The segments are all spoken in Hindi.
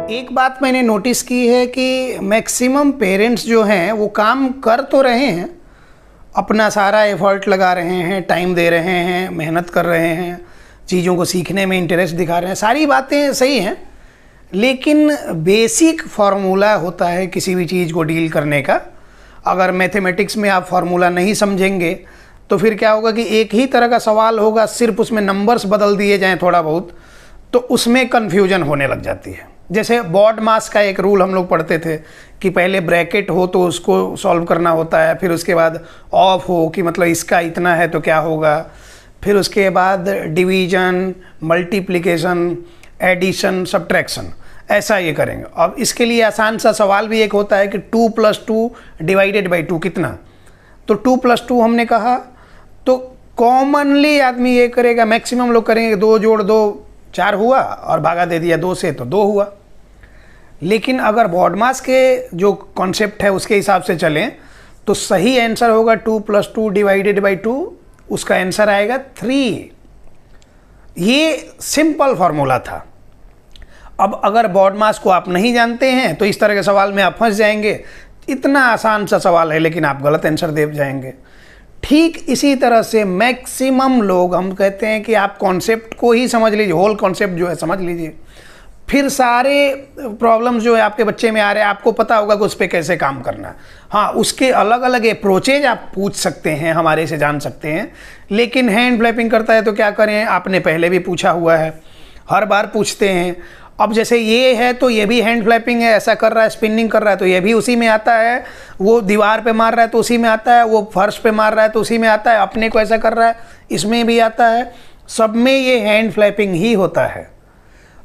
एक बात मैंने नोटिस की है कि मैक्सिमम पेरेंट्स जो हैं वो काम कर तो रहे हैं, अपना सारा एफर्ट लगा रहे हैं, टाइम दे रहे हैं, मेहनत कर रहे हैं, चीज़ों को सीखने में इंटरेस्ट दिखा रहे हैं, सारी बातें सही हैं, लेकिन बेसिक फार्मूला होता है किसी भी चीज़ को डील करने का। अगर मैथमेटिक्स में आप फार्मूला नहीं समझेंगे तो फिर क्या होगा कि एक ही तरह का सवाल होगा, सिर्फ उसमें नंबर्स बदल दिए जाएँ थोड़ा बहुत, तो उसमें कन्फ्यूजन होने लग जाती है। जैसे बॉड मास का एक रूल हम लोग पढ़ते थे कि पहले ब्रैकेट हो तो उसको सॉल्व करना होता है, फिर उसके बाद ऑफ हो कि मतलब इसका इतना है तो क्या होगा, फिर उसके बाद डिवीजन, मल्टीप्लिकेशन, एडिशन, सब्ट्रैक्शन, ऐसा ये करेंगे। अब इसके लिए आसान सा सवाल भी एक होता है कि 2 + 2 डिवाइडेड बाई 2 कितना, तो 2 + 2 हमने कहा तो कॉमनली आदमी ये करेगा, मैक्सिमम लोग करेंगे 2 जोड़ 2 4 हुआ और भागा दे दिया 2 से तो 2 हुआ। लेकिन अगर बॉड मास के जो कॉन्सेप्ट है उसके हिसाब से चलें तो सही आंसर होगा 2 + 2 डिवाइडेड बाई 2, उसका आंसर आएगा 3। ये सिंपल फार्मूला था। अब अगर बॉड मास को आप नहीं जानते हैं तो इस तरह के सवाल में आप फंस जाएंगे। इतना आसान सा सवाल है लेकिन आप गलत आंसर दे जाएंगे। ठीक इसी तरह से मैक्सिमम लोग, हम कहते हैं कि आप कॉन्सेप्ट को ही समझ लीजिए, होल कॉन्सेप्ट जो है समझ लीजिए, फिर सारे प्रॉब्लम्स जो है आपके बच्चे में आ रहे हैं आपको पता होगा कि उस पर कैसे काम करना है। हाँ, उसके अलग अलग अप्रोचेज आप पूछ सकते हैं, हमारे से जान सकते हैं, लेकिन हैंड फ्लैपिंग करता है तो क्या करें, आपने पहले भी पूछा हुआ है, हर बार पूछते हैं। अब जैसे ये है तो ये भी हैंड फ्लैपिंग है, ऐसा कर रहा है, स्पिनिंग कर रहा है तो ये भी उसी में आता है, वो दीवार पे मार रहा है तो उसी में आता है, वो फर्श पे मार रहा है तो उसी में आता है, अपने को ऐसा कर रहा है इसमें भी आता है, सब में ये हैंड फ्लैपिंग ही होता है।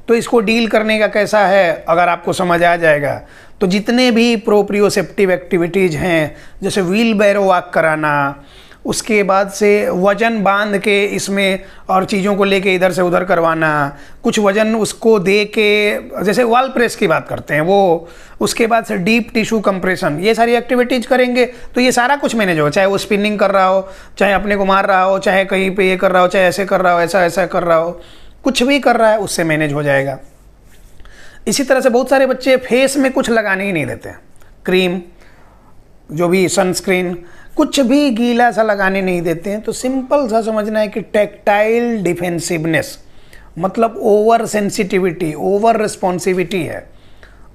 तो इसको डील करने का कैसा है अगर आपको समझ आ जाएगा तो जितने भी प्रोप्रियोसेप्टिव एक्टिविटीज़ हैं, जैसे व्हील बैरो वॉक कराना, उसके बाद से वज़न बांध के इसमें और चीज़ों को लेके इधर से उधर करवाना, कुछ वज़न उसको दे के, जैसे वॉल प्रेस की बात करते हैं वो, उसके बाद से डीप टिश्यू कंप्रेशन, ये सारी एक्टिविटीज़ करेंगे तो ये सारा कुछ मैनेज हो, चाहे वो स्पिनिंग कर रहा हो, चाहे अपने को मार रहा हो, चाहे कहीं पे ये कर रहा हो, चाहे ऐसे कर रहा हो, ऐसा कर रहा हो, कुछ भी कर रहा है उससे मैनेज हो जाएगा। इसी तरह से बहुत सारे बच्चे फेस में कुछ लगाने ही नहीं देते हैं, क्रीम, जो भी सनस्क्रीन, कुछ भी गीला सा लगाने नहीं देते हैं। तो सिंपल सा समझना है कि टैक्टाइल डिफेंसिवनेस मतलब ओवर सेंसिटिविटी, ओवर रिस्पॉन्सिविटी है।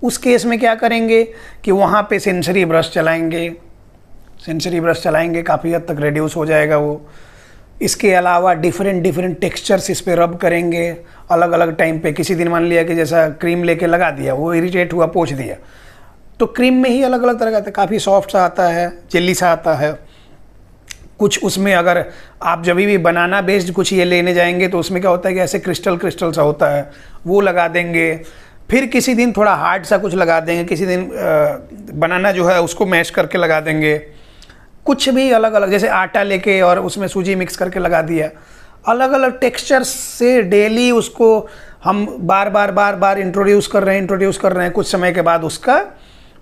उस केस में क्या करेंगे कि वहाँ पे सेंसरी ब्रश चलाएंगे, काफ़ी हद तक रिड्यूस हो जाएगा वो। इसके अलावा डिफरेंट टेक्सचर्स इस पे रब करेंगे अलग अलग टाइम पे। किसी दिन मान लिया कि जैसा क्रीम लेके लगा दिया, वो इरिटेट हुआ, पोंछ दिया, तो क्रीम में ही अलग अलग तरह का आता है, काफ़ी सॉफ्ट सा आता है, जेली सा आता है कुछ। उसमें अगर आप जब भी बनाना बेस्ड कुछ ये लेने जाएंगे तो उसमें क्या होता है कि ऐसे क्रिस्टल सा होता है, वो लगा देंगे। फिर किसी दिन थोड़ा हार्ड सा कुछ लगा देंगे, किसी दिन बनाना जो है उसको मैश करके लगा देंगे। कुछ भी अलग अलग, जैसे आटा लेके और उसमें सूजी मिक्स करके लगा दिया, अलग अलग टेक्सचर से डेली उसको हम बार बार इंट्रोड्यूस कर रहे हैं। कुछ समय के बाद उसका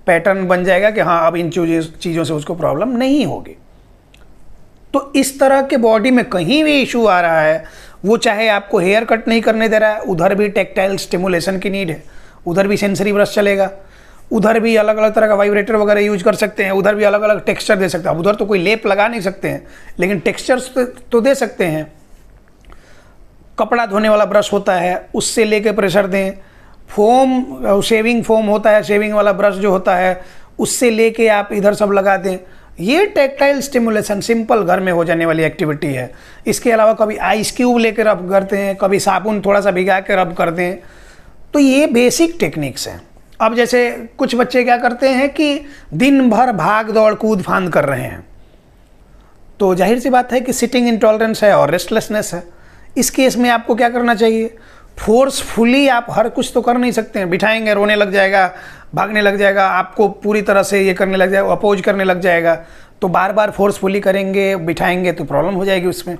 पैटर्न बन जाएगा कि हाँ अब इन चीज़ों से उसको प्रॉब्लम नहीं होगी। तो इस तरह के बॉडी में कहीं भी इशू आ रहा है, वो चाहे आपको हेयर कट नहीं करने दे रहा है, उधर भी टैक्टाइल स्टिमुलेशन की नीड है, उधर भी सेंसरी ब्रश चलेगा, उधर भी अलग अलग तरह का वाइब्रेटर वगैरह यूज कर सकते हैं, उधर भी अलग अलग टेक्सचर दे सकते हैं। उधर तो कोई लेप लगा नहीं सकते हैं लेकिन टेक्सचर्स तो दे सकते हैं। कपड़ा धोने वाला ब्रश होता है, उससे लेके प्रेशर दें। फोम, शेविंग फोम होता है, शेविंग वाला ब्रश जो होता है, उससे लेके आप इधर सब लगा दें। ये टैक्टाइल स्टिमुलेशन सिंपल घर में हो जाने वाली एक्टिविटी है। इसके अलावा कभी आइस क्यूब लेकर रब करते हैं, कभी साबुन थोड़ा सा भिगा के रब कर दें, तो ये बेसिक टेक्निक्स हैं। अब जैसे कुछ बच्चे क्या करते हैं कि दिन भर भाग दौड़ कूद फांद कर रहे हैं, तो जाहिर सी बात है कि सिटिंग इंटॉलरेंस है और रेस्टलेसनेस है। इस केस में आपको क्या करना चाहिए, फोर्सफुली आप हर कुछ तो कर नहीं सकते हैं, बिठाएंगे रोने लग जाएगा, भागने लग जाएगा, आपको पूरी तरह से ये करने लग जाएगा, अपोज करने लग जाएगा, तो बार बार फोर्सफुली करेंगे, बिठाएंगे तो प्रॉब्लम हो जाएगी उसमें।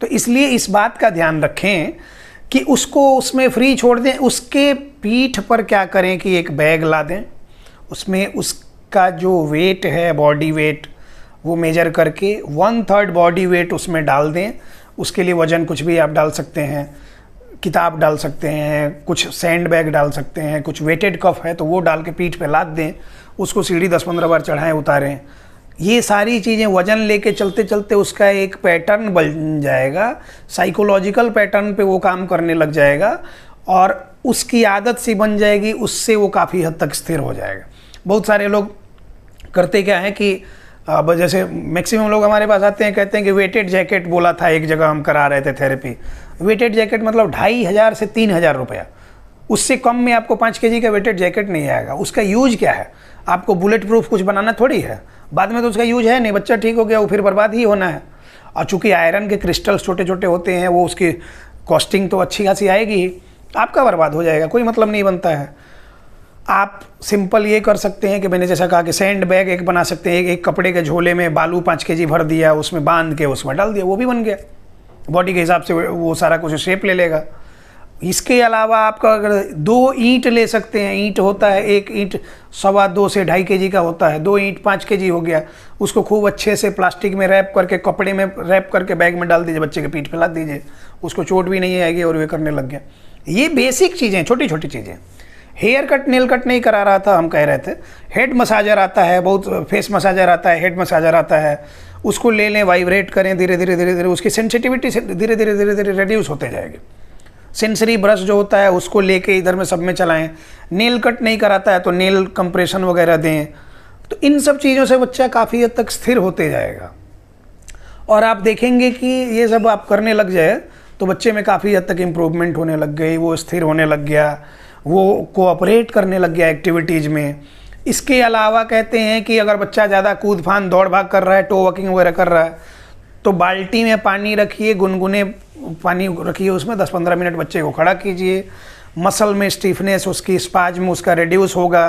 तो इसलिए इस बात का ध्यान रखें कि उसको उसमें फ्री छोड़ दें। उसके पीठ पर क्या करें कि एक बैग ला दें, उसमें उसका जो वेट है, बॉडी वेट, वो मेजर करके 1/3 बॉडी वेट उसमें डाल दें। उसके लिए वज़न कुछ भी आप डाल सकते हैं, किताब डाल सकते हैं, कुछ सैंड बैग डाल सकते हैं, कुछ वेटेड कफ है तो वो डाल के पीठ पे लाद दें, उसको सीढ़ी 10-15 बार चढ़ाएं उतारें। ये सारी चीज़ें वजन लेके चलते चलते उसका एक पैटर्न बन जाएगा, साइकोलॉजिकल पैटर्न पे वो काम करने लग जाएगा और उसकी आदत सी बन जाएगी, उससे वो काफ़ी हद तक स्थिर हो जाएगा। बहुत सारे लोग करते क्या है कि अब जैसे मैक्सिमम लोग हमारे पास आते हैं, कहते हैं कि वेटेड जैकेट बोला था एक जगह हम करा रहे थे थेरेपी। वेटेड जैकेट मतलब 2500 से 3000 रुपया, उससे कम में आपको 5 kg का वेटेड जैकेट नहीं आएगा। उसका यूज क्या है? आपको बुलेट प्रूफ कुछ बनाना थोड़ी है, बाद में तो उसका यूज है नहीं, बच्चा ठीक हो गया वो फिर बर्बाद ही होना है। और चूँकि आयरन के क्रिस्टल्स छोटे छोटे होते हैं, वो उसकी कॉस्टिंग तो अच्छी खासी आएगी ही, आपका बर्बाद हो जाएगा, कोई मतलब नहीं बनता है। आप सिंपल ये कर सकते हैं कि मैंने जैसा कहा कि सैंड बैग एक बना सकते हैं, एक कपड़े के झोले में बालू 5 kg भर दिया, उसमें बांध के उसमें डाल दिया, वो भी बन गया। बॉडी के हिसाब से वो सारा कुछ शेप ले लेगा। इसके अलावा आपका अगर 2 ईंट ले सकते हैं, ईंट होता है, एक ईंट 2.25 से 2.5 kg का होता है, 2 ईंट 5 kg हो गया, उसको खूब अच्छे से प्लास्टिक में रैप करके, कपड़े में रैप करके बैग में डाल दीजिए, बच्चे के पीठ पे लाद दीजिए, उसको चोट भी नहीं आएगी और वे करने लग गया। ये बेसिक चीज़ें, छोटी छोटी चीज़ें। हेयर कट नेल कट नहीं करा रहा था, हम कह रहे थे हेड मसाजर आता है, बहुत फेस मसाजर आता है, हेड मसाजर आता है, उसको ले लें, वाइब्रेट करें, धीरे धीरे धीरे धीरे उसकी सेंसिटिविटी धीरे धीरे धीरे धीरे रिड्यूस होते जाएगी। सेंसरी ब्रश जो होता है उसको लेके इधर में सब में चलाएं। नेल कट नहीं कराता है तो नेल कंप्रेशन वगैरह दें। तो इन सब चीज़ों से बच्चा काफ़ी हद तक स्थिर होते जाएगा और आप देखेंगे कि ये सब आप करने लग जाए तो बच्चे में काफ़ी हद तक इम्प्रूवमेंट होने लग गई, वो स्थिर होने लग गया, वो कोऑपरेट करने लग गया एक्टिविटीज़ में। इसके अलावा कहते हैं कि अगर बच्चा ज़्यादा कूद फान दौड़ भाग कर रहा है, टो वॉकिंग वगैरह कर रहा है, तो बाल्टी में पानी रखिए, गुनगुने पानी रखिए, उसमें 10-15 मिनट बच्चे को खड़ा कीजिए। मसल में स्टीफनेस, उसकी स्पाज्म उसका रिड्यूस होगा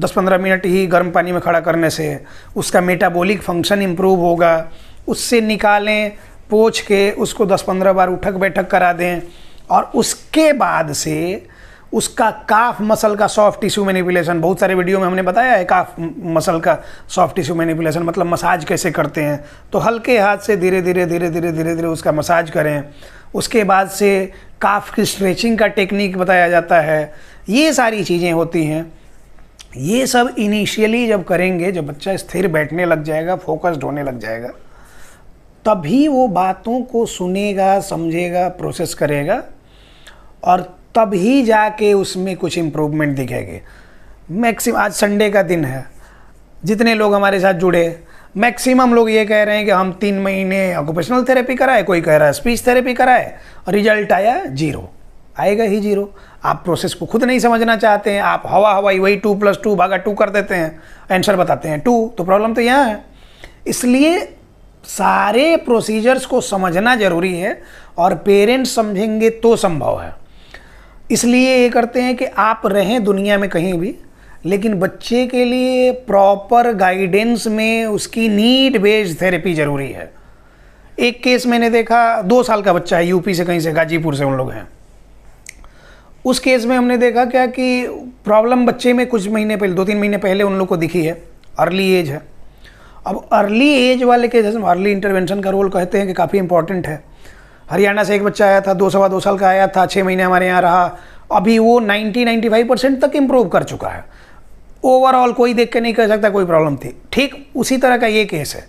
10-15 मिनट ही गर्म पानी में खड़ा करने से। उसका मेटाबॉलिक फंक्शन इम्प्रूव होगा। उससे निकालें, पोंछ के उसको 10-15 बार उठक बैठक करा दें और उसके बाद से उसका काफ मसल का सॉफ्ट टिश्यू मैनिपुलेशन, बहुत सारे वीडियो में हमने बताया है काफ मसल का सॉफ्ट टिश्यू मैनिपुलेशन मतलब मसाज कैसे करते हैं। तो हल्के हाथ से धीरे धीरे धीरे धीरे धीरे धीरे उसका मसाज करें। उसके बाद से काफ की स्ट्रेचिंग का टेक्निक बताया जाता है। ये सारी चीज़ें होती हैं। ये सब इनिशियली जब करेंगे, जब बच्चा स्थिर बैठने लग जाएगा, फोकस्ड होने लग जाएगा, तभी वो बातों को सुनेगा, समझेगा, प्रोसेस करेगा और तभी जाके उसमें कुछ इम्प्रूवमेंट दिखेगी। मैक्सिमम आज संडे का दिन है, जितने लोग हमारे साथ जुड़े मैक्सिमम लोग ये कह रहे हैं कि हम 3 महीने ऑक्यूपेशनल थेरेपी कराए, कोई कह रहा है स्पीच थेरेपी कराए, रिजल्ट आया 0। आएगा ही 0। आप प्रोसेस को खुद नहीं समझना चाहते हैं, आप हवाई वही 2+2 भागा 2 कर देते हैं, आंसर बताते हैं 2। तो प्रॉब्लम तो यहाँ है। इसलिए सारे प्रोसीजर्स को समझना ज़रूरी है और पेरेंट्स समझेंगे तो संभव है। इसलिए ये करते हैं कि आप रहें दुनिया में कहीं भी, लेकिन बच्चे के लिए प्रॉपर गाइडेंस में उसकी नीड बेस्ड थेरेपी ज़रूरी है। एक केस मैंने देखा, 2 साल का बच्चा है, यूपी से कहीं से, गाजीपुर से उन लोग हैं। उस केस में हमने देखा क्या कि प्रॉब्लम बच्चे में कुछ महीने पहले, 2-3 महीने पहले उन लोग को दिखी है, अर्ली एज है। अब अर्ली एज वाले केसेस में अर्ली इंटरवेंशन का रोल कहते हैं कि काफ़ी इंपॉर्टेंट है। हरियाणा से एक बच्चा आया था, 2-2.25 साल का आया था, 6 महीने हमारे यहाँ रहा, अभी वो 90-95% तक इम्प्रूव कर चुका है। ओवरऑल कोई देख के नहीं कह सकता कोई प्रॉब्लम थी। ठीक उसी तरह का ये केस है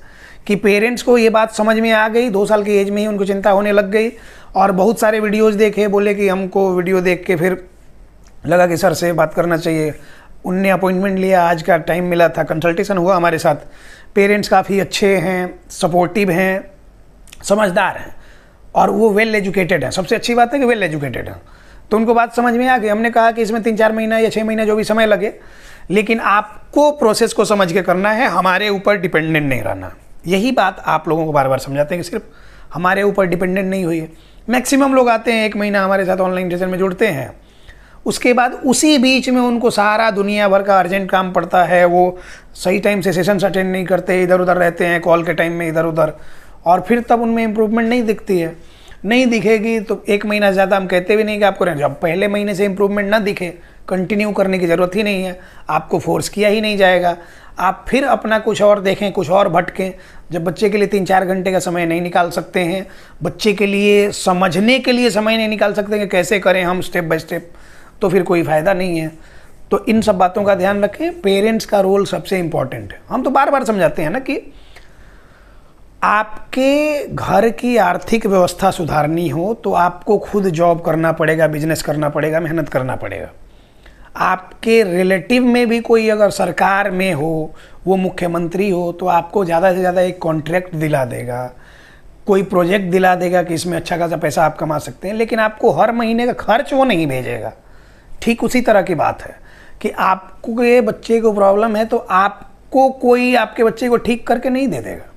कि पेरेंट्स को ये बात समझ में आ गई, 2 साल की एज में ही उनको चिंता होने लग गई और बहुत सारे वीडियोज़ देखे, बोले कि हमको वीडियो देख के फिर लगा कि सर से बात करना चाहिए। उनने अपॉइंटमेंट लिया, आज का टाइम मिला था, कंसल्टेशन हुआ हमारे साथ। पेरेंट्स काफ़ी अच्छे हैं, सपोर्टिव हैं, समझदार हैं और वो वेल एजुकेटेड हैं। सबसे अच्छी बात है कि वेल एजुकेटेड हैं। तो उनको बात समझ में आ गई। हमने कहा कि इसमें 3-4 महीना या 6 महीना जो भी समय लगे, लेकिन आपको प्रोसेस को समझ के करना है, हमारे ऊपर डिपेंडेंट नहीं रहना। यही बात आप लोगों को बार बार समझाते हैं कि सिर्फ हमारे ऊपर डिपेंडेंट नहीं हुई है। मैक्सिमम लोग आते हैं, 1 महीना हमारे साथ ऑनलाइन सेशन में जुड़ते हैं, उसके बाद उसी बीच में उनको सारा दुनिया भर का अर्जेंट काम पड़ता है, वो सही टाइम से सेशंस अटेंड नहीं करते, इधर उधर रहते हैं, कॉल के टाइम में इधर उधर, और फिर तब उनमें इम्प्रूवमेंट नहीं दिखती है। नहीं दिखेगी तो 1 महीना ज़्यादा हम कहते भी नहीं कि आपको, जब पहले महीने से इम्प्रूवमेंट ना दिखे कंटिन्यू करने की ज़रूरत ही नहीं है, आपको फोर्स किया ही नहीं जाएगा। आप फिर अपना कुछ और देखें, कुछ और भटकें। जब बच्चे के लिए 3-4 घंटे का समय नहीं निकाल सकते हैं, बच्चे के लिए समझने के लिए समय नहीं निकाल सकते कि कैसे करें हम स्टेप बाय स्टेप, तो फिर कोई फ़ायदा नहीं है। तो इन सब बातों का ध्यान रखें। पेरेंट्स का रोल सबसे इम्पॉर्टेंट है। हम तो बार बार समझाते हैं ना कि आपके घर की आर्थिक व्यवस्था सुधारनी हो तो आपको खुद जॉब करना पड़ेगा, बिजनेस करना पड़ेगा, मेहनत करना पड़ेगा। आपके रिलेटिव में भी कोई अगर सरकार में हो, वो मुख्यमंत्री हो, तो आपको ज़्यादा से ज़्यादा एक कॉन्ट्रैक्ट दिला देगा, कोई प्रोजेक्ट दिला देगा कि इसमें अच्छा खासा पैसा आप कमा सकते हैं, लेकिन आपको हर महीने का खर्च वो नहीं भेजेगा। ठीक उसी तरह की बात है कि आपको ये बच्चे को प्रॉब्लम है तो आपको कोई आपके बच्चे को ठीक करके नहीं दे देगा।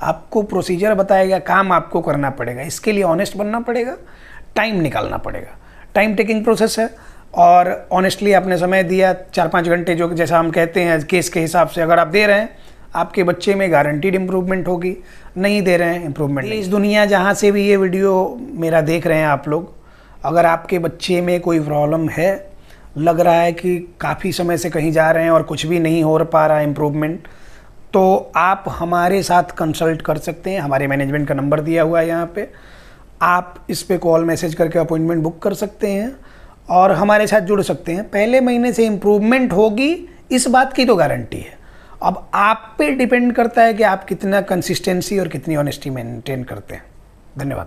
आपको प्रोसीजर बताएगा, काम आपको करना पड़ेगा। इसके लिए ऑनेस्ट बनना पड़ेगा, टाइम निकालना पड़ेगा। टाइम टेकिंग प्रोसेस है और ऑनेस्टली आपने समय दिया 4-5 घंटे, जो जैसा हम कहते हैं केस के हिसाब से अगर आप दे रहे हैं, आपके बच्चे में गारंटीड इम्प्रूवमेंट होगी। नहीं दे रहे हैं, इम्प्रूवमेंट नहीं। इस दुनिया जहाँ से भी ये वीडियो मेरा देख रहे हैं आप लोग, अगर आपके बच्चे में कोई प्रॉब्लम है, लग रहा है कि काफ़ी समय से कहीं जा रहे हैं और कुछ भी नहीं हो पा रहा इम्प्रूवमेंट, तो आप हमारे साथ कंसल्ट कर सकते हैं। हमारे मैनेजमेंट का नंबर दिया हुआ है यहाँ पे, आप इस पे कॉल मैसेज करके अपॉइंटमेंट बुक कर सकते हैं और हमारे साथ जुड़ सकते हैं। पहले महीने से इम्प्रूवमेंट होगी, इस बात की तो गारंटी है। अब आप पे डिपेंड करता है कि आप कितना कंसिस्टेंसी और कितनी ऑनेस्टी मेंटेन करते हैं। धन्यवाद।